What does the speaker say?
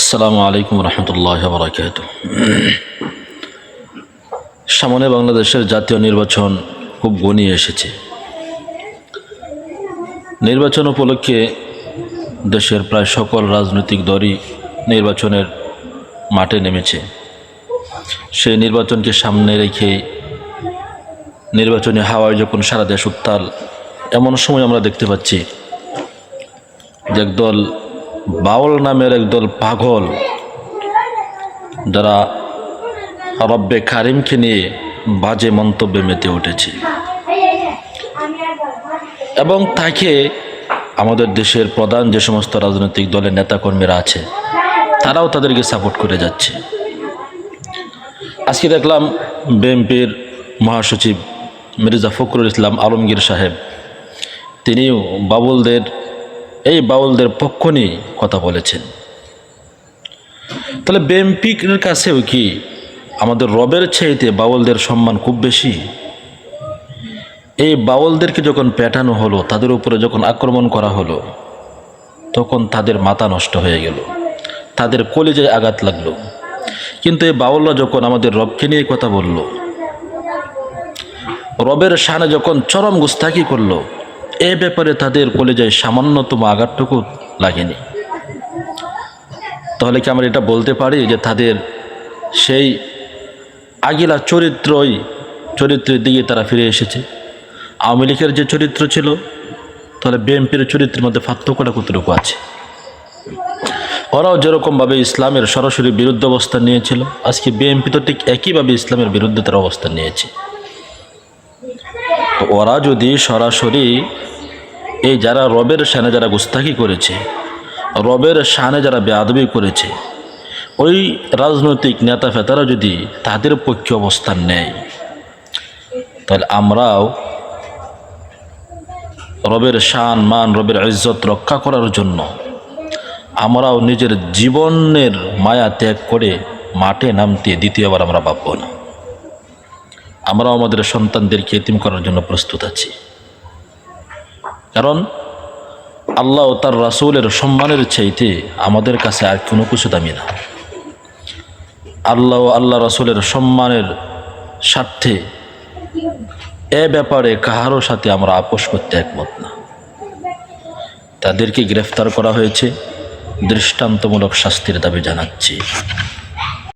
আসসালামু আলাইকুম রহমতুল্লাহ বারাকাতুহু। সামনে বাংলাদেশের জাতীয় নির্বাচন খুব ঘনিয়ে এসেছে। নির্বাচন উপলক্ষে দেশের প্রায় সকল রাজনৈতিক দলই নির্বাচনের মাঠে নেমেছে। সেই নির্বাচনকে সামনে রেখে নির্বাচনী হাওয়ায় যখন সারা দেশ উত্তাল, এমন সময় আমরা দেখতে পাচ্ছি যে একদল বাউল নামের একদল পাগল, যারা রব্বে কারিমকে নিয়ে বাজে মন্তব্যে মেতে উঠেছে এবং তাকে আমাদের দেশের প্রধান যে সমস্ত রাজনৈতিক দলের নেতাকর্মীরা আছে তারাও তাদেরকে সাপোর্ট করে যাচ্ছে। আজকে দেখলাম বিএনপির মহাসচিব মির্জা ফখরুল ইসলাম আলমগীর সাহেব, তিনিও বাউলদের পক্ষ নিয়ে কথা বলেছেন। তাহলে বিএনপির কাছেও কি আমাদের রবের চাইতে বাউলদের সম্মান খুব বেশি? এই বাউলদেরকে যখন পেটানো হলো, তাদের উপরে যখন আক্রমণ করা হলো, তখন তাদের মাথা নষ্ট হয়ে গেল, তাদের কলিজায় আঘাত লাগলো। কিন্তু এই বাউলরা যখন আমাদের রবকে নিয়ে কথা বলল, রবের শানে যখন চরম গুস্তাকি করলো, এ ব্যাপারে তাদের কলিজায় সামান্যতম আঘাতটুকু লাগেনি। তাহলে কি আমরা এটা বলতে পারি যে তাদের সেই আগিলা চরিত্রের দিকে তারা ফিরে এসেছে? আওয়ামী লীগের যে চরিত্র ছিল, তাহলে বিএনপির চরিত্রের মধ্যে পার্থক্যটা কতটুকু আছে? ওরাও যেরকমভাবে ইসলামের সরাসরি বিরুদ্ধ অবস্থান নিয়েছিল, আজকে বিএনপি তো ঠিক একইভাবে ইসলামের বিরুদ্ধে তারা অবস্থান নিয়েছে। তো ওরা যদি সরাসরি এই যারা রবের শানে যারা গুস্তাকি করেছে, রবের শানে যারা বেয়াদবি করেছে, ওই রাজনৈতিক নেতা ফেতারা যদি তাদের পক্ষে অবস্থান নেয়, তাহলে আমরাও রবের শান মান, রবের ইজ্জত রক্ষা করার জন্য আমরাও নিজের জীবনের মায়া ত্যাগ করে মাঠে নামতে দ্বিতীয়বার আমরা ভাবব না। আমরাও আমাদের সন্তানদেরকে এতিম করার জন্য প্রস্তুত আছি। কারণ আল্লাহ ও তার রাসূলের সম্মানের চাইতে আমাদের কাছে আর কোনো কিছু দামি না। আল্লাহ ও আল্লাহ রাসূলের সম্মানের স্বার্থে এ ব্যাপারে কাহারও সাথে আমরা আপোষ করতে একমত না। তাদেরকে গ্রেফতার করা হয়েছে, দৃষ্টান্তমূলক শাস্তির দাবি জানাচ্ছি।